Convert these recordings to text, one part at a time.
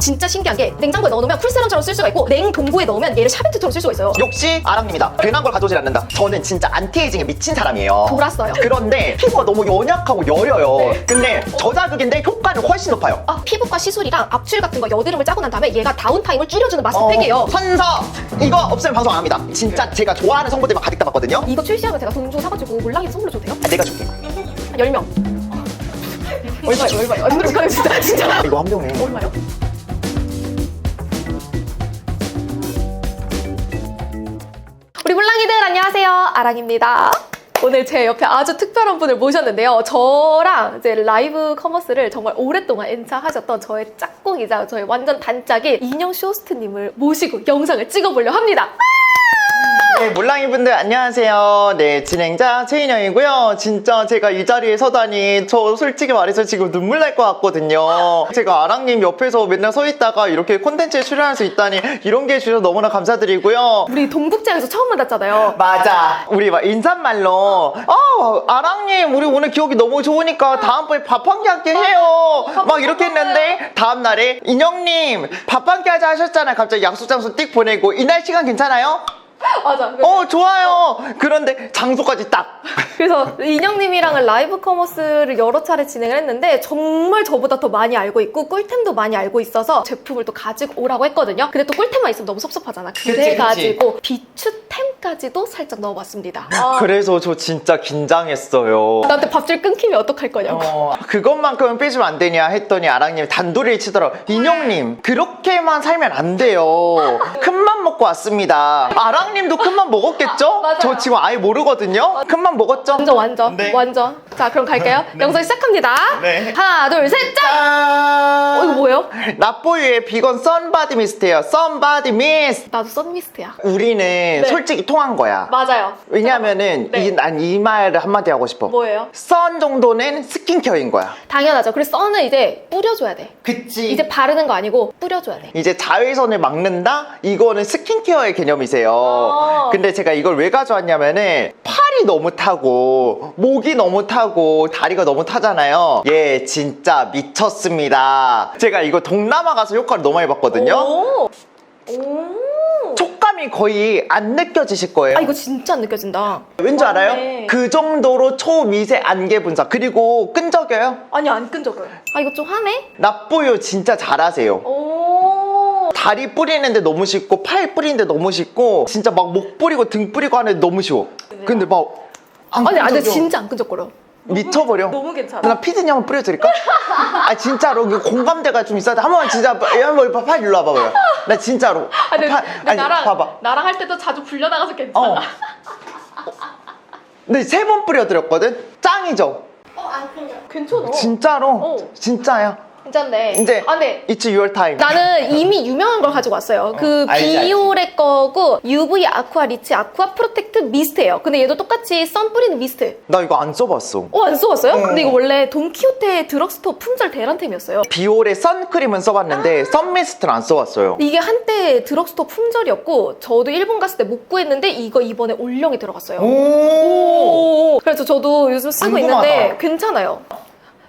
진짜 신기한 게 냉장고에 넣어놓으면 쿨세럼처럼 쓸 수가 있고 냉동고에 넣으면 얘를 샤베트처럼 쓸 수가 있어요. 역시 아랑님이다. 괜한 걸 가져오질 않는다. 저는 진짜 안티에이징에 미친 사람이에요. 돌았어요. 그런데 피부가 너무 연약하고 여려요. 네. 근데 저자극인데 효과는 훨씬 높아요. 피부과 시술이랑 압출 같은 거 여드름을 짜고 난 다음에 얘가 다운타임을 줄여주는 마스크팩이에요. 선서! 이거 없으면 방송 안 합니다. 진짜 제가 좋아하는 성분들만 가득 담았거든요. 이거 출시하면 제가 돈 좀 사가지고 몰랑이 선물로 줘도 돼요? 내가 줄게. 10명. 얼마요? 얼마요? 진짜. 이거 한 병에. 얼마요? 우리 몰랑이들 안녕하세요. 아랑입니다. 오늘 제 옆에 아주 특별한 분을 모셨는데요. 저랑 이제 라이브 커머스를 정말 오랫동안 엔차하셨던 저의 짝꿍이자 저의 완전 단짝인 인형 쇼호스트님을 모시고 영상을 찍어보려 합니다. 네, 몰랑이 분들 안녕하세요. 네, 진행자 최인영이고요. 진짜 제가 이 자리에 서다니 저 솔직히 말해서 지금 눈물 날 것 같거든요. 제가 아랑님 옆에서 맨날 서 있다가 이렇게 콘텐츠에 출연할 수 있다니 이런 게 해주셔서 너무나 감사드리고요. 우리 동북장에서 처음 만났잖아요. 맞아. 우리 막 인사말로 아랑님 우리 오늘 기억이 너무 좋으니까 다음번에 밥 한 끼 할게 해요. 막 이렇게 했는데 다음날에 인형님 밥 한 끼 하자 하셨잖아요. 갑자기 약속 장소 띡 보내고 이날 시간 괜찮아요? 맞아. 좋아요. 그런데 장소까지 딱. 그래서 인형님이랑은 라이브 커머스를 여러 차례 진행을 했는데 정말 저보다 더 많이 알고 있고 꿀템도 많이 알고 있어서 제품을 또 가지고 오라고 했거든요. 근데 또 꿀템만 있으면 너무 섭섭하잖아. 그래가지고 비추템까지도 살짝 넣어봤습니다. 그래서 저 진짜 긴장했어요. 나한테 밥줄 끊기면 어떡할 거냐고. 그것만큼은 빼주면 안 되냐 했더니 아랑님 단도리를 치더라고. 인형님 그렇게만 살면 안 돼요. 큰맘 먹고 왔습니다. 아랑님도 큰맘 먹었겠죠? 맞아요. 저 지금 아예 모르거든요. 큰맘 먹었죠? 완전. 네. 완전. 자, 그럼 갈게요. 영상 시작합니다. 네. 하나, 둘, 셋, 짠! 짠! 이거 뭐예요? 나뽀유의 비건 선바디 미스트예요. 선바디 미스트. 나도 썬미스트야. 우리는 솔직히 통한 거야. 맞아요. 왜냐면은 네. 난 이 말을 한마디 하고 싶어. 뭐예요? 선 정도는 스킨케어인 거야. 당연하죠. 그래서 썬은 이제 뿌려줘야 돼. 그치. 이제 바르는 거 아니고 뿌려줘야 돼. 이제 자외선을 막는다? 이거는 스킨케어의 개념이세요. 근데 제가 이걸 왜 가져왔냐면은 팔이 너무 타고 목이 너무 타고 다리가 너무 타잖아요. 예, 진짜 미쳤습니다. 제가 이거 동남아 가서 효과를 너무 많이 봤거든요. 오. 촉감이 거의 안 느껴지실 거예요. 이거 진짜 안 느껴진다. 왠지 알아요? 맞네. 그 정도로 초미세 안개 분석. 그리고 끈적여요? 아니, 안 끈적여요. 이거 좀 하네? 납부유 진짜 잘하세요. 오. 다리 뿌리는데 너무 쉽고 팔 뿌리는데 너무 쉽고 진짜 막 목 뿌리고 등 뿌리고 하는데 너무 쉬워. 근데 막 안 아니, 근데 끈적여. 진짜 안 끈적거려. 미쳐버려. 너무 괜찮아. 나 피디님 한번 뿌려드릴까? 진짜로 그 공감대가 좀 있어야 돼. 한번 진짜 한번 팔 일로 와봐요. 나 진짜로. 근데 나랑 봐봐. 나랑 할 때도 자주 불려나가서 괜찮아. 근데 3번 뿌려드렸거든? 짱이죠? 안 끈적. 괜찮아. 진짜로? 진짜야. 괜찮네. 이제 근데 It's your time. 나는 이미 유명한 걸 가지고 왔어요. 그 알지. 비오레 거고 UV 아쿠아 리치 아쿠아 프로텍트 미스트예요. 근데 얘도 똑같이 선 뿌리는 미스트. 나 이거 안 써봤어. 안 써봤어요? 근데 이거 원래 돈키호테 드럭스토어 품절 대란템이었어요. 비올의 선크림은 써봤는데 선미스트는 안 써봤어요. 이게 한때 드럭스토어 품절이었고 저도 일본 갔을 때 못 구했는데 이거 이번에 올영이 들어갔어요. 오. 그래서 저도 요즘 쓰고 궁금하다. 있는데 괜찮아요.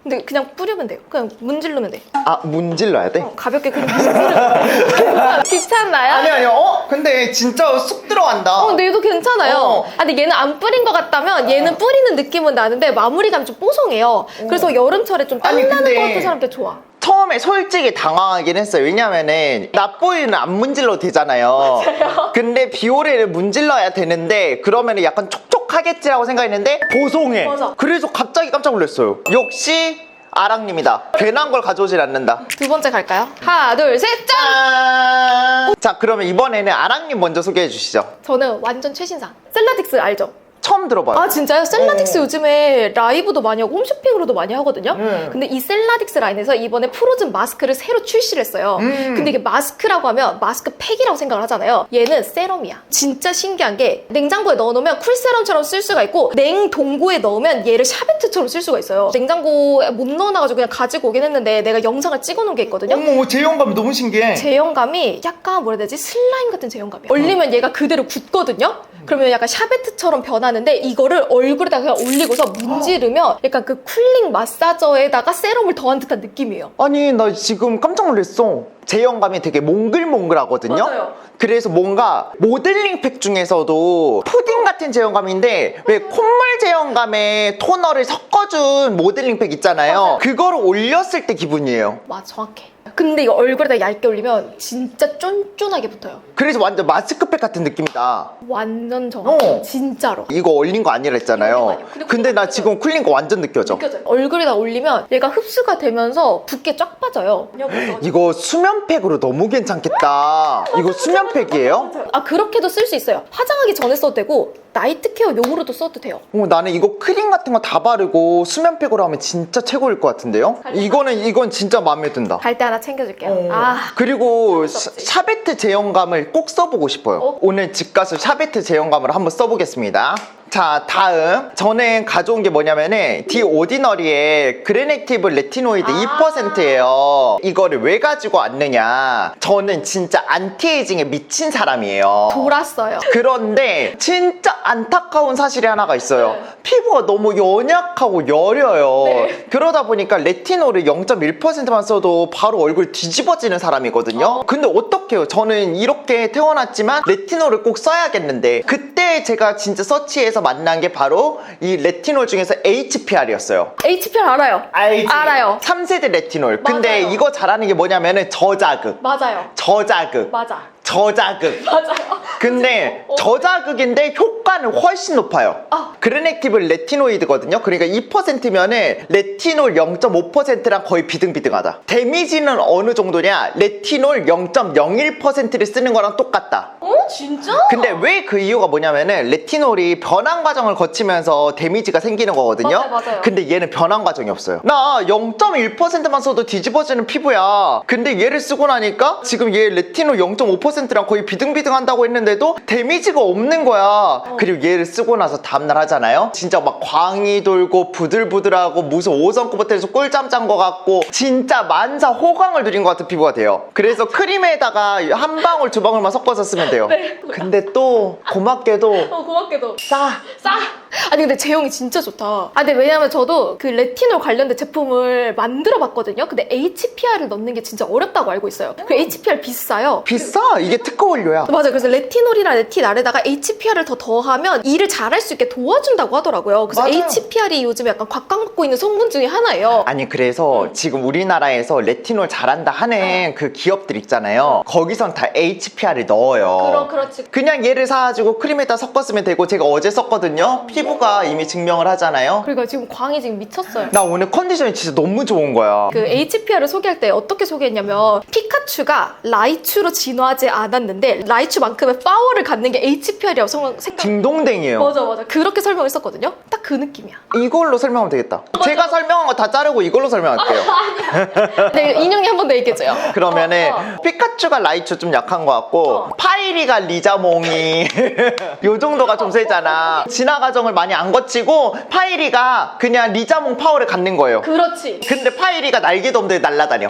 근데 그냥 뿌리면 돼요. 그냥 문지르면 돼. 문질러야 돼? 가볍게 그냥 문지르면 귀찮나요? 아니요. 근데 진짜 쑥 들어간다. 근데 얘도 괜찮아요. 어. 근데 얘는 안 뿌린 것 같다면 얘는 뿌리는 느낌은 나는데 마무리감이 좀 뽀송해요. 그래서 여름철에 좀 아니, 땀나는 근데 것 같은 사람들 좋아. 처음에 솔직히 당황하긴 했어요. 왜냐면은 납보이는 안 문질러도 되잖아요. 맞아요. 근데 비오레를 문질러야 되는데 그러면은 약간 촉촉하겠지라고 생각했는데 보송해. 맞아. 그래서 갑자기 깜짝 놀랐어요. 역시 아랑님이다. 괜한 걸 가져오질 않는다. 두 번째 갈까요? 하나, 둘, 셋, 짠! 자, 그러면 이번에는 아랑님 먼저 소개해 주시죠. 저는 완전 최신상. 셀라딕스 알죠? 처음 들어봐요. 진짜요? 셀라딕스 요즘에 라이브도 많이 하고 홈쇼핑으로도 많이 하거든요. 근데 이 셀라딕스 라인에서 이번에 프로즌 마스크를 새로 출시를 했어요. 근데 이게 마스크라고 하면 마스크 팩이라고 생각을 하잖아요. 얘는 세럼이야. 진짜 신기한 게 냉장고에 넣어놓으면 쿨세럼처럼 쓸 수가 있고 냉동고에 넣으면 얘를 샤베트처럼 쓸 수가 있어요. 냉장고에 못 넣어놔가지고 그냥 가지고 오긴 했는데 내가 영상을 찍어놓은 게 있거든요. 어머, 제형감이 너무 신기해. 제형감이 약간 뭐라 해야 되지? 슬라임 같은 제형감이야. 얼리면 얘가 그대로 굳거든요? 그러면 약간 샤베트처럼 변하는데 이거를 얼굴에다가 그냥 올리고서 문지르면 약간 그 쿨링 마사저에다가 세럼을 더한 듯한 느낌이에요. 아니 나 지금 깜짝 놀랐어. 제형감이 되게 몽글몽글하거든요. 맞아요. 그래서 뭔가 모델링 팩 중에서도 푸딩 같은 제형감인데 왜 콧물 제형감에 토너를 섞어준 모델링 팩 있잖아요. 맞아요. 그거를 올렸을 때 기분이에요. 맞아, 정확해. 근데 이거 얼굴에다 얇게 올리면 진짜 쫀쫀하게 붙어요. 그래서 완전 마스크팩 같은 느낌이다. 완전 정확해. 어. 진짜로. 이거 올린 거 아니라 했잖아요. 올린 거 아니에요. 근데 나 지금 쿨린 거 완전 느껴져. 느껴져요. 얼굴에다 올리면 얘가 흡수가 되면서 붓기 쫙 빠져요. 이거 수면팩으로 너무 괜찮겠다. 이거 수면팩이에요? 아, 그렇게도 쓸 수 있어요. 화장하기 전에 써도 되고 나이트 케어용으로도 써도 돼요. 나는 이거 크림 같은 거 다 바르고 수면팩으로 하면 진짜 최고일 것 같은데요? 이건 진짜 마음에 든다. 갈 때 하나 챙겨줄게요. 아, 그리고 수 없지. 샤베트 제형감을 꼭 써보고 싶어요. 오늘 집 가서 샤베트 제형감을 한번 써보겠습니다. 자, 다음 저는 가져온 게 뭐냐면은 디 오디너리의 그레넥티브 레티노이드 2%예요. 이거를 왜 가지고 왔느냐, 저는 진짜 안티에이징에 미친 사람이에요. 돌았어요. 그런데 진짜 안타까운 사실이 하나가 있어요. 네. 피부가 너무 연약하고 여려요. 네. 그러다 보니까 레티놀을 0.1%만 써도 바로 얼굴 뒤집어지는 사람이거든요. 근데 어떡해요? 저는 이렇게 태어났지만 레티놀을 꼭 써야겠는데, 그때 제가 진짜 서치해서 만난 게 바로 이 레티놀 중에서 HPR이었어요. HPR 알아요. 알지? 알아요. 3세대 레티놀. 근데 맞아요. 이거 잘하는 게 뭐냐면은 저자극. 맞아요. 저자극. 맞아. 저자극. 맞아요. 근데 저자극인데 효과는 훨씬 높아요. 아. 그레넥티브 레티노이드거든요. 그러니까 2%면은 레티놀 0.5%랑 거의 비등비등하다. 데미지는 어느 정도냐? 레티놀 0.01%를 쓰는 거랑 똑같다. 진짜? 근데 왜 그 이유가 뭐냐면은 레티놀이 변환 과정을 거치면서 데미지가 생기는 거거든요. 맞아요. 근데 얘는 변환 과정이 없어요. 나 0.1%만 써도 뒤집어지는 피부야. 근데 얘를 쓰고 나니까 지금 얘 레티놀 0.5%랑 거의 비등비등한다고 했는데도 데미지가 없는 거야. 그리고 얘를 쓰고 나서 다음날 하잖아요. 진짜 막 광이 돌고 부들부들하고 무슨 5성 호텔에서 꿀잠 잔 거 같고 진짜 만사 호강을 누린 것 같은 피부가 돼요. 그래서 크림에다가 한 방울 두 방울만 섞어서 쓰면 돼요. 네. 근데 또 고맙게도 고맙게도. 싸. 아니 근데 제형이 진짜 좋다. 아 근데 왜냐면 저도 그 레티놀 관련된 제품을 만들어 봤거든요. 근데 HPR을 넣는 게 진짜 어렵다고 알고 있어요. 그 HPR 비싸요. 비싸. 이게 특허 원료야. 맞아요. 그래서 레티놀이랑 레틴알에다가 HPR을 더 더하면 일을 잘할 수 있게 도와준다고 하더라고요. 그래서 맞아요. HPR이 요즘 약간 곽광받고 있는 성분 중에 하나예요. 아니 그래서 지금 우리나라에서 레티놀 잘한다 하는 그 기업들 있잖아요. 거기선 다 HPR을 넣어요. 그렇지. 그냥 얘를 사가지고 크림에다 섞었으면 되고, 제가 어제 썼거든요. 피부가 이미 증명을 하잖아요. 그러니까 지금 광이 지금 미쳤어요. 나 오늘 컨디션이 진짜 너무 좋은 거야. 그 HPR을 소개할 때 어떻게 소개했냐면 피카츄가 라이츄로 진화하지 않았는데 라이츄만큼의 파워를 갖는 게 HPR이라고 생각. 딩동댕이에요. 맞아. 그렇게 설명했었거든요. 딱 그 느낌이야. 이걸로 설명하면 되겠다. 제가 설명한 거 다 자르고 이걸로 설명할게요. 네, 인형이 한 번 더 얘기해줘요. 그러면은 피카츄가 라이츄 좀 약한 것 같고 파이리가 리자몽이 요 정도가 좀 세잖아. 진화 과정을 많이 안 거치고 파이리가 그냥 리자몽 파워를 갖는 거예요. 그렇지. 근데 파이리가 날개도 없는데 날아다녀.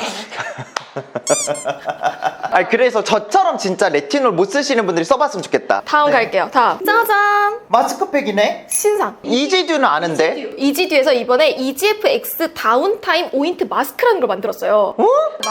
아니, 그래서 저처럼 진짜 레티놀 못 쓰시는 분들이 써봤으면 좋겠다. 다음 갈게요. 다음. 짜잔. 마스크팩이네? 신상. 이지듀는 아는데? 이지듀에서 이번에 EGFX 다운타임 오인트 마스크라는 걸 만들었어요. 어?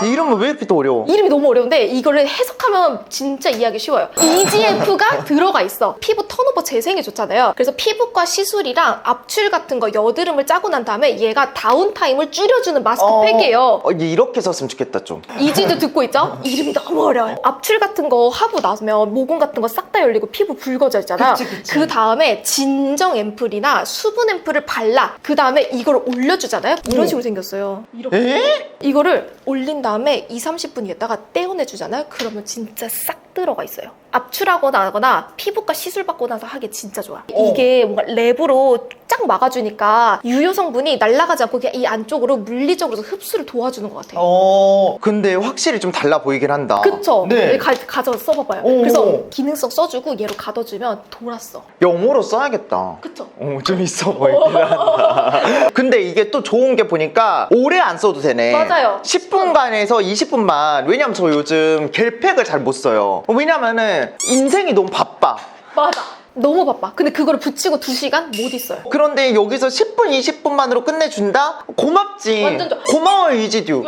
이 이름은 왜 이렇게 또 어려워? 이름이 너무 어려운데 이거를 해석하면 진짜 이해하기 쉬워요. EGF가 들어가 있어. 피부 턴오버 재생에 좋잖아요. 그래서 피부과 시술이랑 압출 같은 거 여드름을 짜고 난 다음에 얘가 다운타임을 줄여주는 마스크팩이에요. 이렇게 썼으면 좋겠다 좀. 이지도 듣고 있죠? 이름이 너무 어려워요. 압출 같은 거 하고 나면 모공 같은 거 싹 다 열리고 피부 붉어져 있잖아요. 그치. 그 다음에 진정 앰플이나 수분 앰플을 발라 그 다음에 이걸 올려주잖아요. 이런 식으로 생겼어요. 에? 이거를 올린 다음에 20-30분 있다가 떼어내주잖아요. 그러면 진짜 싹 들어가 있어요. 압출하고 나거나 피부과 시술 받고 나서 하기 진짜 좋아. 이게 뭔가 랩으로 쫙 막아주니까 유효 성분이 날아가지 않고 그냥 이 안쪽으로 물리적으로 흡수를 도와주는 것 같아요. 근데 확실히 좀 달라 보이긴 한다. 그쵸? 네. 가져서 써봐봐요. 그래서 기능성 써주고 얘로 가둬주면 돌았어. 영어로 써야겠다. 그쵸? 좀 있어 보이긴 한다. 근데 이게 또 좋은 게 보니까 오래 안 써도 되네. 맞아요. 10분간에서 20분만. 왜냐면 저 요즘 겔팩을 잘 못 써요. 왜냐면은 인생이 너무 바빠. 맞아. 너무 바빠. 근데 그거를 붙이고 2시간 못 있어요. 그런데 여기서 10분, 20분만으로 끝내준다? 고맙지. 완전 좋아. 고마워요, 이지듀.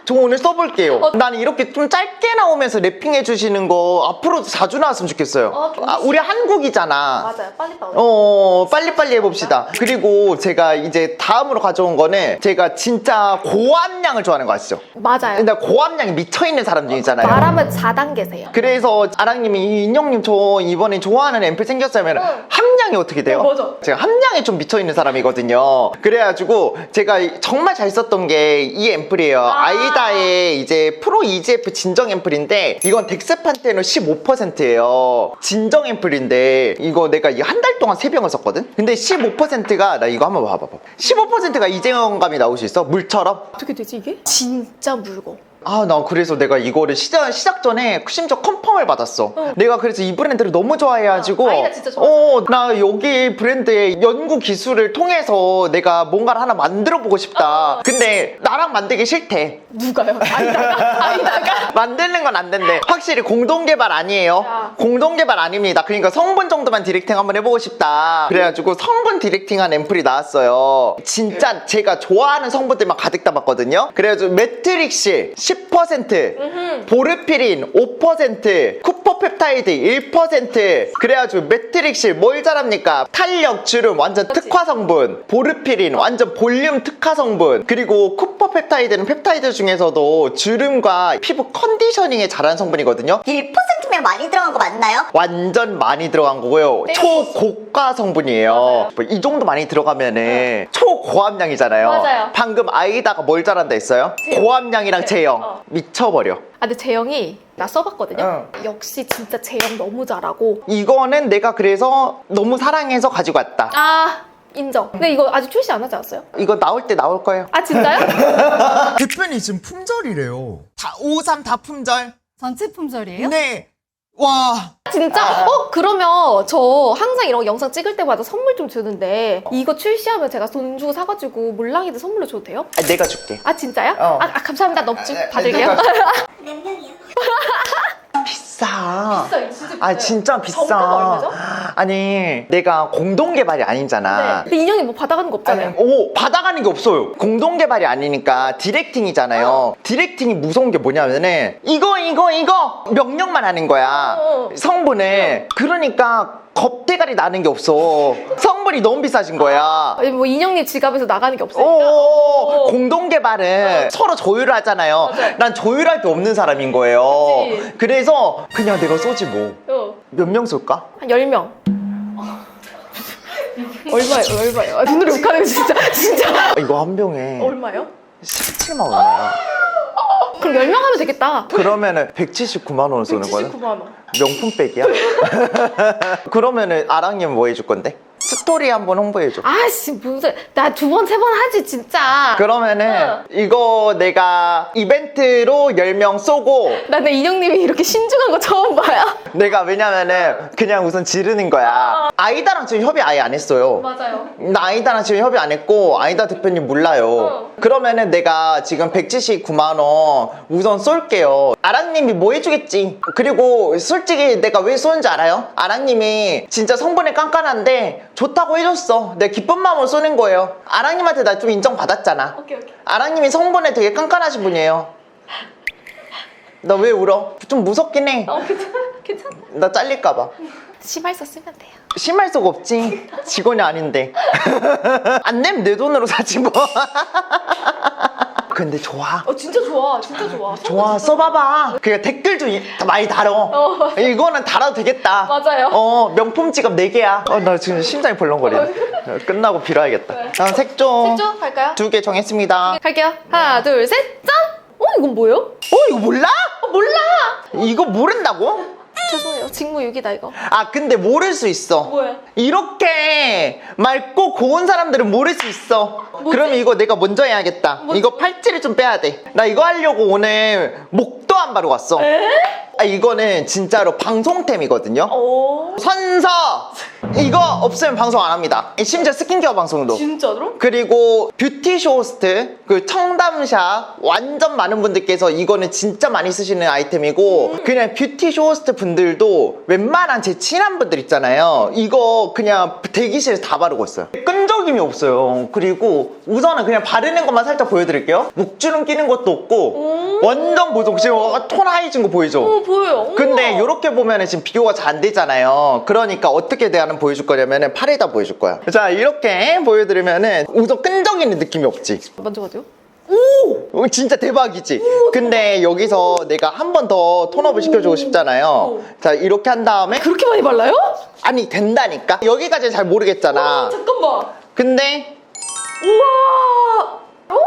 저 오늘 써볼게요. 나는 이렇게 좀 짧게 나오면서 랩핑 해주시는 거 앞으로도 자주 나왔으면 좋겠어요. 우리 한국이잖아. 맞아요. 빨리 빨리빨리 해봅시다. 그리고 제가 이제 다음으로 가져온 거는 제가 진짜 고함량을 좋아하는 거 아시죠? 맞아요. 근데 고함량이 미쳐있는 사람 중이잖아요. 말하면 4단계세요. 그래서 아랑님이 인형님 저 이번에 좋아하는 앰플 생겼어요 하면 함량이 어떻게 돼요? 맞아. 제가 함량에 좀 미쳐있는 사람이거든요. 그래가지고 제가 정말 잘 썼던 게 이 앰플이에요. 아이다의 이제 프로 EGF 진정 앰플인데 이건 덱스판테노 15%예요. 진정 앰플인데 이거 내가 한 달 동안 3병을 썼거든? 근데 15%가 나 이거 한번 봐봐. 15%가 이제형감이 나올 수 있어? 물처럼? 어떻게 되지 이게? 진짜 묽어. 아, 나 그래서 내가 이거를 시작 전에 심지어 컨펌을 받았어. 내가 그래서 이 브랜드를 너무 좋아해가지고. 아이다 진짜 좋아하잖아. 나 여기 브랜드의 연구 기술을 통해서 내가 뭔가를 하나 만들어보고 싶다. 근데 나랑 만들기 싫대. 누가요? 아이다가? 만드는 건 안 된대. 확실히 공동개발 아니에요. 야. 공동개발 아닙니다. 그러니까 성분 정도만 디렉팅 한번 해보고 싶다. 그래가지고 성분 디렉팅한 앰플이 나왔어요. 진짜 제가 좋아하는 성분들만 가득 담았거든요. 그래가지고 매트릭실 10%, 보르피린 5%, 쿠퍼펩타이드 1%. 그래가지고 매트릭실 뭘 잘합니까? 탄력, 주름 완전 특화 성분, 보르피린 완전 볼륨 특화 성분, 그리고 쿠퍼펩타이드는 펩타이드 중에서도 주름과 피부 컨디셔닝에 잘하는 성분이거든요. 1%면 많이 들어간 거 맞나요? 완전 많이 들어간 거고요. 초고가 성분이에요. 뭐이 정도 많이 들어가면은 초고함량이잖아요. 맞아요. 방금 아이다가 뭘 잘한다 했어요? 고함량이랑 제형. 미쳐버려. 근데 제형이 나 써봤거든요. 역시 진짜 제형 너무 잘하고. 이거는 내가 그래서 너무 사랑해서 가지고 왔다. 인정. 근데 이거 아직 출시 안 하지 않았어요? 이거 나올 때 나올 거예요. 아 진짜요? 대표님 지금 품절이래요. 다 53 다 품절. 전체 품절이에요? 네. 와. 진짜? 그러면 저 항상 이런 거 영상 찍을 때마다 선물 좀 주는데 이거 출시하면 제가 돈 주고 사가지고 몰랑이들 선물로 줘도 돼요? 내가 줄게. 아 진짜요? 어. 감사합니다. 넙죽 받을게요. 몇 명이요? 비싸. 진짜 진짜 아 진짜 비싸. 정가가 얼마죠? 아니 내가 공동 개발이 아니잖아. 근데 인형이 뭐 받아가는 거 없잖아요. 오, 받아가는 게 없어요. 공동 개발이 아니니까 디렉팅이잖아요. 디렉팅이 무서운 게 뭐냐면은 이거 명령만 하는 거야. 성분을. 그러니까 겁대가리 나는 게 없어. 성분이 너무 비싸진 거야. 아니, 뭐 인형님 지갑에서 나가는 게 없으니까. 공동 개발은 서로 조율을 하잖아요. 맞아요. 난 조율할 게 없는 사람인 거예요. 그치. 그래서 그냥 내가 쏘지 뭐. 몇 명 쏠까? 한 10명. 얼마예요? 눈으로 욕하는 거 진짜. 이거 한 병에 얼마요? 17만 원이야. 그럼 10명 하면 되겠다. 그러면은 179만 원 쏘는 거야? 179만 원. 명품백이야? 그러면은 아랑님 뭐 해줄 건데? 스토리 한번 홍보해줘. 아씨 무슨 나 2번 3번 하지 진짜. 그러면은 이거 내가 이벤트로 10명 쏘고 나는 인형님이 이렇게 신중한 거 처음 봐요. 내가 왜냐면은 그냥 우선 지르는 거야. 아이다랑 지금 협의 아예 안 했어요. 맞아요. 나 아이다랑 지금 협의 안 했고 아이다 대표님 몰라요. 그러면은 내가 지금 179만 원 우선 쏠게요. 아랑님이 뭐 해주겠지. 그리고 솔직히 내가 왜 쏘는지 알아요? 아랑님이 진짜 성분이 깐깐한데 좋다고 해줬어. 내가 기쁜 마음으로 쏘는 거예요. 아랑님한테 나 좀 인정받았잖아. 오케이. 아랑님이 성분에 되게 깐깐하신 분이에요. 너 왜 울어? 좀 무섭긴 해. 괜찮아. 나 잘릴까봐. 심할서 쓰면 돼요. 심할 수가 없지. 직원이 아닌데. 안 내면 내 돈으로 사지 뭐. 근데 좋아. 진짜 좋아. 진짜 좋아. 좋아, 써봐봐. 그냥 댓글 좀 많이 달어. 이거는 달아도 되겠다. 맞아요. 명품 지갑 4개야. 나 지금 심장이 벌렁거리네. 끝나고 빌어야겠다. 색종. 색조 갈까요? 2개 정했습니다. 갈게요. 하나, 둘, 셋, 짠! 이건 뭐예요? 이거 몰라? 몰라! 이거 모른다고? 죄송해요. 직무유기다, 이거. 근데 모를 수 있어. 뭐야? 이렇게 맑고 고운 사람들은 모를 수 있어. 그럼 이거 내가 먼저 해야겠다. 이거 팔찌를 좀 빼야 돼. 나 이거 하려고 오늘 목도 안 바르고 왔어. 이거는 진짜로 방송템이거든요. 오. 선서 이거 없으면 방송 안 합니다. 심지어 스킨케어 방송도. 진짜로? 그리고 뷰티쇼호스트 그 청담샵 완전 많은 분들께서 이거는 진짜 많이 쓰시는 아이템이고 그냥 뷰티쇼호스트 분들도 웬만한 제 친한 분들 있잖아요. 이거 그냥 대기실에서 다 바르고 있어요. 끈적임이 없어요. 그리고 우선은 그냥 바르는 것만 살짝 보여드릴게요. 목주름 끼는 것도 없고 완전 보송. 지금 톤 하얘진 거 보이죠? 보여요. 근데 우와. 이렇게 보면은 지금 비교가 잘 안 되잖아요. 그러니까 어떻게 내가 보여줄 거냐면은 팔에다 보여줄 거야. 자, 이렇게 보여드리면은 우선 끈적이는 느낌이 없지. 만져봐도 돼요? 진짜 대박이지. 근데 여기서 내가 한 번 더 톤업을 시켜주고 싶잖아요. 자, 이렇게 한 다음에 그렇게 많이 발라요? 아니 된다니까. 여기까지 잘 모르겠잖아. 잠깐만. 근데 우와.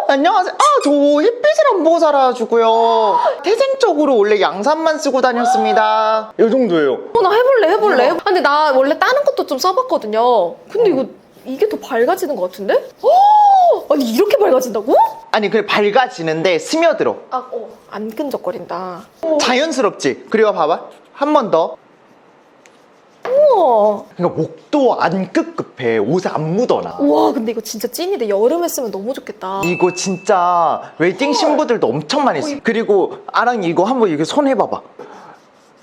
안녕하세요. 저 햇빛을 안 보고 살아가지고요. 태생적으로 원래 양산만 쓰고 다녔습니다. 이 정도예요. 나 해볼래. 근데 나 원래 다른 것도 좀 써봤거든요. 근데 이게 더 밝아지는 것 같은데? 아니 이렇게 밝아진다고? 아니 그래 밝아지는데 스며들어. 안 끈적거린다. 자연스럽지. 그리고 봐봐. 한 번 더. 우와. 그러니까 목도 안 꿉꿉해. 옷에 안 묻어나. 우와, 근데 이거 진짜 찐이다. 여름에 쓰면 너무 좋겠다. 이거 진짜 웨딩 신부들도 엄청 많이 써. 그리고 아랑이 이거 한번 이렇게 손 해봐봐.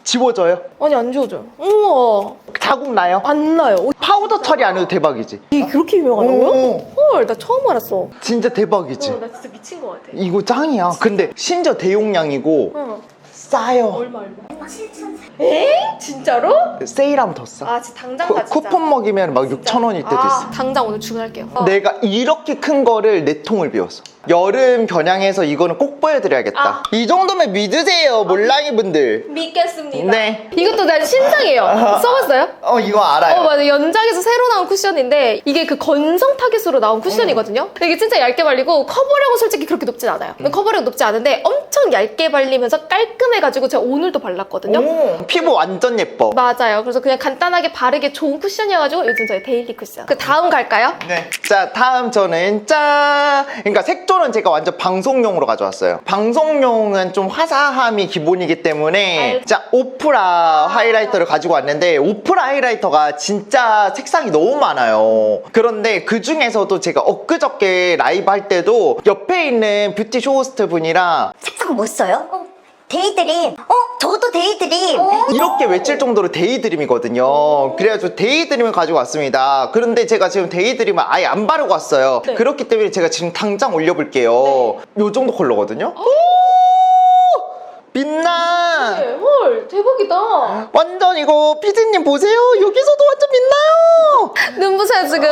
지워져요? 아니 안 지워져요. 우와. 자국 나요? 안 나요. 파우더 처리 안 해도 대박이지. 이게 그렇게 유명하다고요? 오. 헐, 나 처음 알았어. 진짜 대박이지. 나 진짜 미친 것 같아. 이거 짱이야. 근데 심지어 대용량이고 싸요. 얼마? 7,400원. 진짜로? 세일하면 더 싸. 진짜 당장 가 진짜. 쿠폰 먹이면 막 6,000원일 때도 있어. 당장 오늘 주문할게요. 내가 이렇게 큰 거를 4통을 비웠어. 여름 겨냥해서 이거는 꼭 보여드려야겠다. 이 정도면 믿으세요, 몰랑이 분들. 믿겠습니다. 네. 이것도 난 신상이에요. 써봤어요? 이거 알아요. 맞아. 연장에서 새로 나온 쿠션인데 이게 그 건성 타깃으로 나온 쿠션이거든요. 이게 진짜 얇게 발리고 커버력은 솔직히 그렇게 높진 않아요. 커버력 높지 않은데 엄청 얇게 발리면서 깔끔해가지고 제가 오늘도 발랐거든요. 피부 완전 예뻐. 맞아요. 그래서 그냥 간단하게 바르기 좋은 쿠션이어가지고 요즘 저희 데일리 쿠션. 그 다음 갈까요? 네. 자, 다음 저는 짠! 그러니까 색조는 제가 완전 방송용으로 가져왔어요. 방송용은 좀 화사함이 기본이기 때문에 자, 오프라 하이라이터를 가지고 왔는데 오프라 하이라이터가 진짜 색상이 너무 많아요. 그런데 그 중에서도 제가 엊그저께 라이브 할 때도 옆에 있는 뷰티 쇼호스트 분이랑 색상 뭐 써요? 데이드림. 저도 데이드림. 이렇게 외칠 정도로 데이드림이거든요. 그래가지고 데이드림을 가지고 왔습니다. 그런데 제가 지금 데이드림을 아예 안 바르고 왔어요. 네. 그렇기 때문에 제가 지금 당장 올려볼게요. 요 정도 컬러거든요. 빛나. 헐, 대박이다. 완전 이거 피디님 보세요. 여기서도 완전 빛나요. 눈부셔요 지금.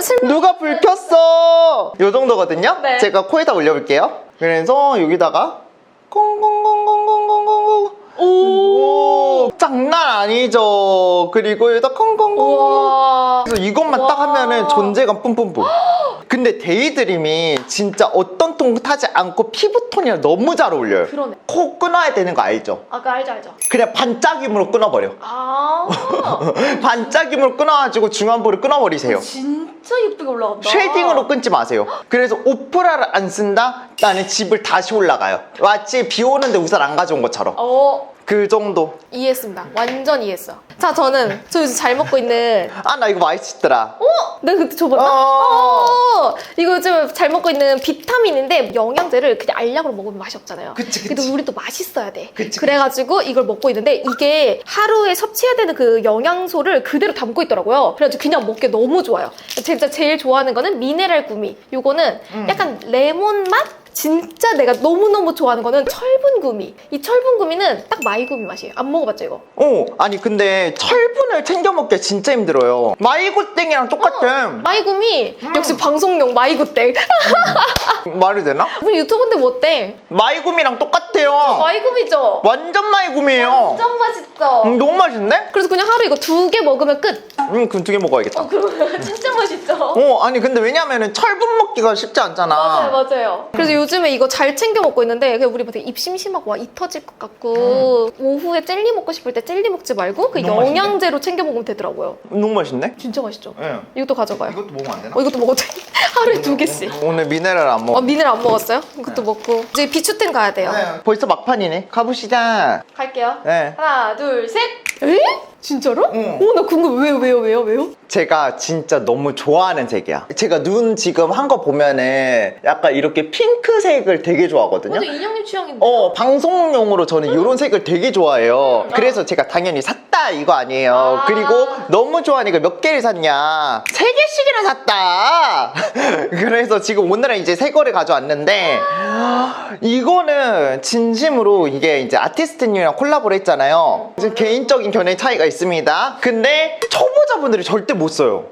슬 누가 불 켰어. 요 정도거든요. 네. 제가 코에다 올려볼게요. 그래서 여기다가 콩콩콩콩콩콩콩콩. 오, 장난 아니죠. 그리고 여기다 콩콩콩. 우와. 그래서 이것만 딱 하면은 존재감 뿜뿜뿜. 근데 데이드림이 진짜 어떤 톤 타지 않고 피부톤이랑 너무 잘 어울려요. 그러네. 코 끊어야 되는 거 알죠? 알죠. 그냥 반짝임으로 끊어버려. 반짝임으로 끊어가지고 중요한 부를 끊어버리세요. 진짜 예쁘게 올라간다. 쉐딩으로 끊지 마세요. 그래서 오프라를 안 쓴다? 나는 집을 다시 올라가요. 마치 비 오는데 우산 안 가져온 것처럼. 그 정도. 이해했습니다. 완전 이해했어. 자, 저는 저 요즘 잘 먹고 있는 나 이거 맛있더라. 내가 그때 줘봤나? 이거 요즘 잘 먹고 있는 비타민인데 영양제를 그냥 알약으로 먹으면 맛이 없잖아요. 그치. 근데 우리 또 맛있어야 돼. 그치. 그래가지고 이걸 먹고 있는데 이게 하루에 섭취해야 되는 그 영양소를 그대로 담고 있더라고요. 그래가지고 그냥 먹기 너무 좋아요. 진짜 제일 좋아하는 거는 미네랄 구미. 요거는 약간 레몬 맛? 진짜 내가 너무너무 좋아하는 거는 철분구미. 이 철분구미는 딱 마이구미 맛이에요. 안 먹어봤죠 이거? 아니 근데 철분을 챙겨 먹기가 진짜 힘들어요. 마이구땡이랑 똑같아. 마이구미 역시 방송용 마이구땡. 말이 되나? 우리 유튜브인데 뭐 어때? 마이구미랑 똑같아요. 마이구미죠? 완전 마이구미예요. 완전 맛있죠? 너무 맛있는데? 그래서 그냥 하루 이거 2개 먹으면 끝. 그럼 2개 먹어야겠다. 그러면 진짜 맛있죠? 아니 근데 왜냐면은 철분 먹기가 쉽지 않잖아. 맞아요. 그래서 요즘에 이거 잘 챙겨 먹고 있는데 그냥 우리 뭐 되게 입 심심하고 이 터질 것 같고 오후에 젤리 먹고 싶을 때 젤리 먹지 말고 그 너무 영양제로 챙겨 먹으면 되더라고요. 너무 맛있네? 진짜 맛있죠? 네. 이것도 가져가요. 이것도 먹으면 안 되나? 이것도 먹어도 돼. 하루에 2개씩. 오늘 미네랄 안 먹어. 미네랄 안 먹었어요? 이것도 먹고. 이제 비추템 가야 돼요. 벌써 막판이네. 가보시자. 갈게요. 네. 하나, 둘, 셋. 에? 진짜로? 응. 나 궁금해. 왜요? 제가 진짜 너무 좋아하는 색이야. 제가 눈 지금 한 거 보면은 약간 이렇게 핑크색을 되게 좋아하거든요. 인형님 취향인데. 방송용으로 저는 이런 색을 되게 좋아해요. 그래서 제가 당연히 샀다 이거 아니에요. 그리고 너무 좋아하니까 몇 개를 샀냐? 3개씩이나 샀다. 그래서 지금 오늘은 이제 새 거를 가져왔는데 이거는 진심으로 이게 이제 아티스트님이랑 콜라보를 했잖아요. 이제 개인적인 견해 차이가 있습니다. 근데 초보자분들이 절대 못 써요.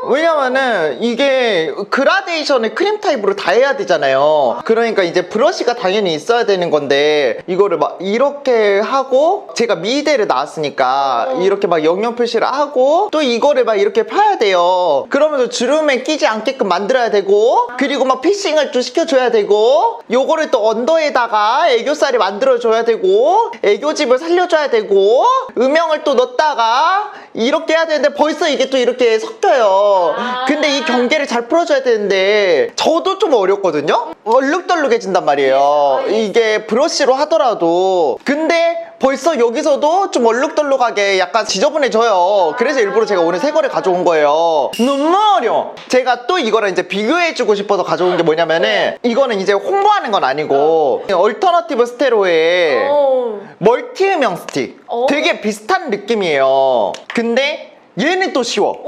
왜냐면은 이게 그라데이션을 크림 타입으로 다 해야 되잖아요. 그러니까 이제 브러쉬가 당연히 있어야 되는 건데 이거를 막 이렇게 하고 제가 미대를 나왔으니까 이렇게 막 영역 표시를 하고 또 이거를 막 이렇게 파야 돼요. 그러면서 주름에 끼지 않게끔 만들어야 되고 그리고 막 피싱을 좀 시켜줘야 되고 요거를 또 언더에다가 애교살이 만들어줘야 되고 애교집을 살려줘야 되고 음영을 또 넣었다가 이렇게 해야 되는데 벌써 이게 또 이렇게 섞여요. 근데 이 경계를 잘 풀어줘야 되는데 저도 좀 어렵거든요. 얼룩덜룩해진단 말이에요. 이게 브러쉬로 하더라도. 근데 벌써 여기서도 좀 얼룩덜룩하게 약간 지저분해져요. 그래서 일부러 제가 오늘 새 거를 가져온 거예요. 너무 어려워. 제가 또 이거랑 이제 비교해주고 싶어서 가져온 게 뭐냐면은 이거는 이제 홍보하는 건 아니고 얼터너티브 스테로의 멀티 음영 스틱. 되게 비슷한 느낌이에요. 근데 얘는 또 쉬워.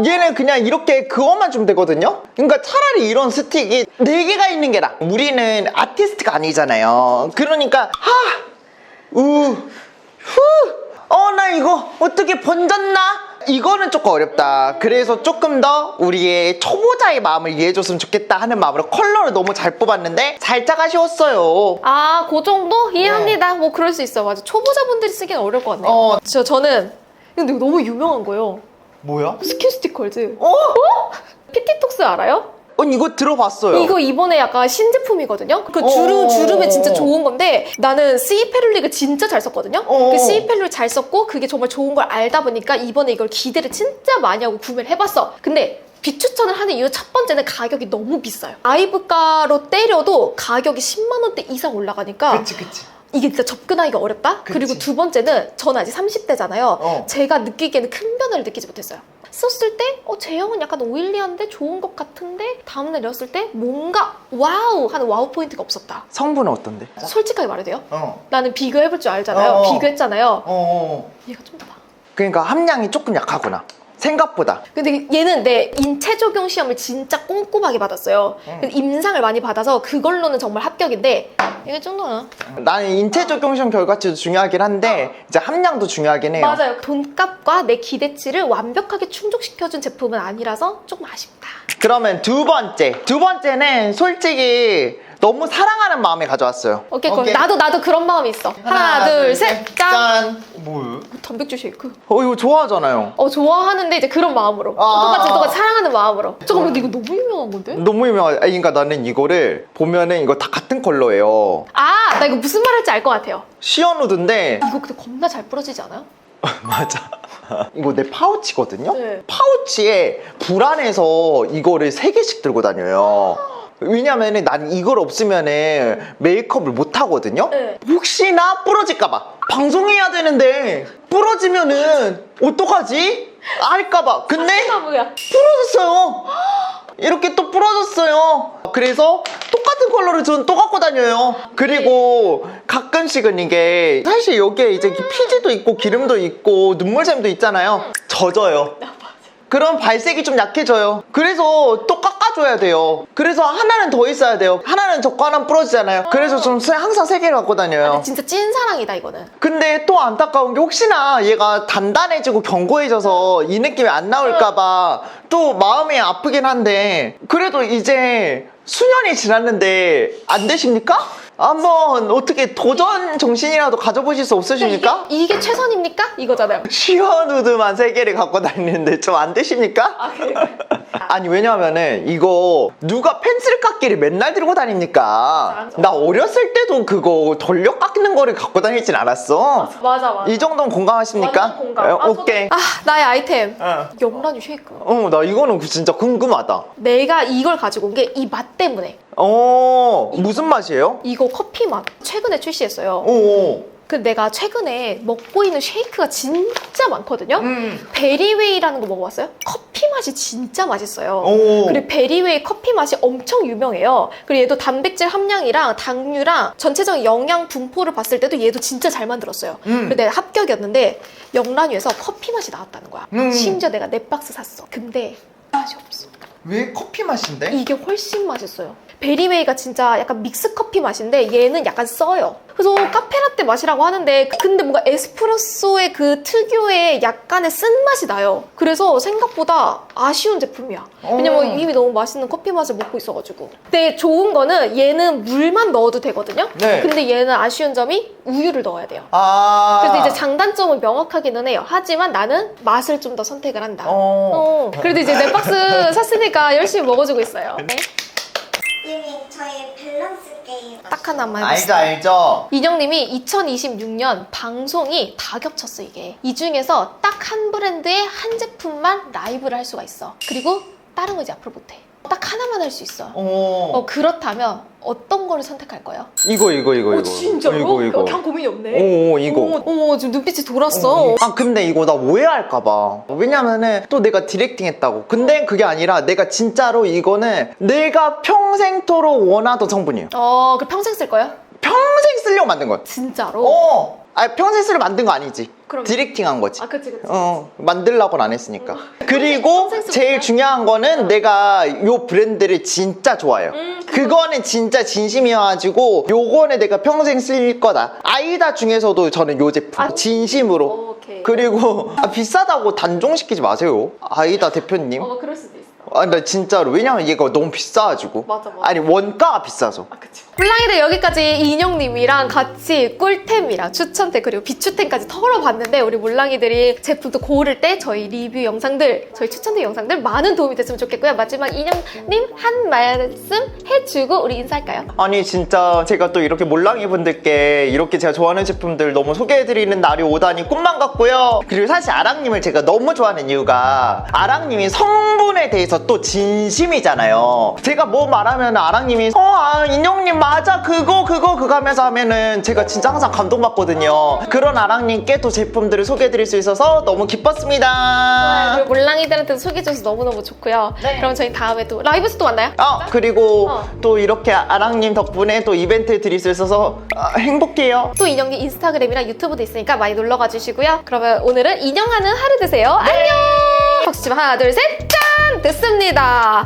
얘는 그냥 이렇게 그것만 주면 되거든요. 그러니까 차라리 이런 스틱이 4개가 있는 게 나아. 우리는 아티스트가 아니잖아요. 그러니까 나 이거 어떻게 번졌나? 이거는 조금 어렵다. 그래서 조금 더 우리의 초보자의 마음을 이해해줬으면 좋겠다 하는 마음으로 컬러를 너무 잘 뽑았는데 살짝 아쉬웠어요. 그 정도? 이해합니다. 뭐 그럴 수 있어. 맞아. 초보자분들이 쓰기는 어려울 것 같네요. 저는 근데 이거 너무 유명한 거예요. 뭐야? 스킨 스티커즈. 피티톡스 알아요? 이거 들어봤어요. 이거 이번에 약간 신제품이거든요. 그 주름에 진짜 좋은 건데 나는 시페룰릭을 진짜 잘 썼거든요. 그 시페룰릭 잘 썼고 그게 정말 좋은 걸 알다 보니까 이번에 이걸 기대를 진짜 많이 하고 구매를 해봤어. 근데 비추천을 하는 이유 첫 번째는 가격이 너무 비싸요. 아이브가로 때려도 가격이 10만 원대 이상 올라가니까 그치. 이게 진짜 접근하기가 어렵다? 그치. 그리고 두 번째는 저는 아직 30대잖아요. 제가 느끼기에는 큰 변화를 느끼지 못했어요. 썼을 때 제형은 약간 오일리한데 좋은 것 같은데 다음날 넣었을 때 뭔가 와우 하는 와우 포인트가 없었다. 성분은 어떤데? 솔직하게 말해도 돼요? 나는 비교해볼 줄 알잖아요. 비교했잖아요. 얘가 좀 더 나아. 그러니까 함량이 조금 약하구나. 생각보다. 근데 얘는 내 인체 적용 시험을 진짜 꼼꼼하게 받았어요. 임상을 많이 받아서 그걸로는 정말 합격인데 이게 좀 더 나아. 나는 인체 적용 시험 결과치도 중요하긴 한데 이제 함량도 중요하긴 해요. 맞아요. 돈값과 내 기대치를 완벽하게 충족시켜준 제품은 아니라서 조금 아쉽다. 그러면 두 번째는 솔직히 너무 사랑하는 마음에 가져왔어요. 오케이. 나도 그런 마음이 있어. 하나, 둘, 셋, 짠! 뭐예요? 단백질 쉐이크. 이거 좋아하잖아요. 좋아하는데 이제 그런 마음으로. 똑같이 사랑하는 마음으로. 잠깐만, 근데 이거 너무 유명한 건데? 너무 유명하다. 그러니까 나는 이거를 보면은 이거 다 같은 컬러예요. 나 이거 무슨 말 할지 알 것 같아요. 시어누드인데 이거 근데 겁나 잘 부러지지 않아요? 맞아. 이거 내 파우치거든요? 네. 파우치에 불안해서 이거를 3개씩 들고 다녀요. 왜냐면은 난 이걸 없으면은 메이크업을 못 하거든요? 네. 혹시나 부러질까봐. 방송해야 되는데 부러지면은 어떡하지? 알까봐. 근데 뭐야? 부러졌어요. 이렇게 또 부러졌어요. 그래서 똑같은 컬러를 저는 또 갖고 다녀요. 그리고 가끔씩은 이게 사실 여기에 이제 피지도 있고 기름도 있고 눈물샘도 있잖아요. 젖어요. 그럼 발색이 좀 약해져요. 그래서 또 깎아줘야 돼요. 그래서 하나는 더 있어야 돼요. 하나는 젖고 하나는 부러지잖아요. 그래서 좀 항상 3개를 갖고 다녀요. 진짜 찐사랑이다 이거는. 근데 또 안타까운 게 혹시나 얘가 단단해지고 견고해져서 이 느낌이 안 나올까봐 또 마음이 아프긴 한데 그래도 이제 수년이 지났는데 안 되십니까? 한번 어떻게 도전 정신이라도 가져보실 수 없으십니까? 이게 최선입니까? 이거잖아요. 시어누드만 3개를 갖고 다니는데 좀 안 되십니까? 그래. 아니 왜냐면은 이거 누가 펜슬 깎기를 맨날 들고 다닙니까? 맞아. 나 어렸을 때도 그거 돌려 깎는 거를 갖고 다니진 않았어. 맞아. 이 정도는 공감하십니까? 완전 공감. 오케이. 나의 아이템. 어. 영란유 쉐이크. 나 이거는 진짜 궁금하다. 내가 이걸 가지고 온 게 이 맛 때문에. 무슨 맛이에요? 이거 커피 맛. 최근에 출시했어요. 오. 근데 내가 최근에 먹고 있는 쉐이크가 진짜 많거든요. 베리웨이라는 거 먹어봤어요? 커피 맛이 진짜 맛있어요. 오. 그리고 베리웨이 커피 맛이 엄청 유명해요. 그리고 얘도 단백질 함량이랑 당류랑 전체적인 영양 분포를 봤을 때도 얘도 진짜 잘 만들었어요. 그래서 내가 합격이었는데 영란유에서 커피 맛이 나왔다는 거야. 심지어 내가 4박스 샀어. 근데 맛이 없어. 왜 커피 맛인데? 이게 훨씬 맛있어요. 베리웨이가 진짜 약간 믹스 커피 맛인데 얘는 약간 써요. 그래서 카페라떼 맛이라고 하는데 근데 뭔가 에스프레소의 그 특유의 약간의 쓴맛이 나요. 그래서 생각보다 아쉬운 제품이야. 왜냐면 이미 너무 맛있는 커피 맛을 먹고 있어가지고. 근데 좋은 거는 얘는 물만 넣어도 되거든요. 네. 근데 얘는 아쉬운 점이 우유를 넣어야 돼요. 아. 그래서 이제 장단점은 명확하기는 해요. 하지만 나는 맛을 좀 더 선택을 한다. 그래도 이제 4박스 샀으니까 열심히 먹어주고 있어요. 네. 유미 저의 밸런스 게임. 딱 하나만 알죠, 해봅시다. 알죠. 인형님이 2026년 방송이 다 겹쳤어 이게. 이 중에서 딱 한 브랜드의 한 제품만 라이브를 할 수가 있어. 그리고 다른 거 이제 앞으로 못해. 딱 하나만 할 수 있어. 그렇다면 어떤 거를 선택할 거예요? 이거. 진짜로? 이거. 그냥 고민이 없네. 이거. 어머 지금 눈빛이 돌았어. 아 근데 이거 나 오해할까봐. 왜냐면은 또 내가 디렉팅 했다고. 근데 그게 아니라 내가 진짜로 이거는 내가 평생토록 원하던 성분이에요. 그 평생 쓸 거예요? 평생 쓰려고 만든 거야. 진짜로? 평생 쓰려 만든 거 아니지. 그럼. 디렉팅 한 거지. 그치. 만들라고는 안 했으니까. 그리고 평생 쓰고 제일 있어요? 중요한 거는 내가 요 브랜드를 진짜 좋아해요. 그거는 진짜 진심이어가지고 요거는 내가 평생 쓸 거다. 아이다 중에서도 저는 요 제품 진심으로. 오케이. 그리고 비싸다고 단종시키지 마세요. 아이다 대표님. 그럴 수도 있어. 나 진짜로. 왜냐면 얘가 너무 비싸가지고. 맞아. 아니 원가가 비싸서. 그치. 블랑이들 여기까지 인형님이랑 같이 꿀템이랑 추천템 그리고 비추템까지 털어봤는데 우리 몰랑이들이 제품도 고를 때 저희 리뷰 영상들 저희 추천템 영상들 많은 도움이 됐으면 좋겠고요. 마지막 인형님 한 말씀 해주고 우리 인사할까요? 아니 진짜 제가 또 이렇게 몰랑이 분들께 이렇게 제가 좋아하는 제품들 너무 소개해드리는 날이 오다니 꿈만 같고요. 그리고 사실 아랑님을 제가 너무 좋아하는 이유가 아랑님이 성분에 대해서 또 진심이잖아요. 제가 뭐 말하면 아랑님이 인형님 맞아 그거 하면서 하면은 제가 진짜 항상 감동받거든요. 그런 아랑님께 또 제품들을 소개해드릴 수 있어서 너무 기뻤습니다. 그리고 몰랑이들한테 소개해줘서 너무너무 좋고요. 그럼 저희 다음에 또 라이브에서 또 만나요. 그리고 또 이렇게 아랑님 덕분에 또 이벤트 드릴 수 있어서 행복해요. 또 인형님 인스타그램이랑 유튜브도 있으니까 많이 놀러가 주시고요. 그러면 오늘은 인형하는 하루 되세요. 안녕! 박수 치면 하나 둘 셋 짠! 됐습니다.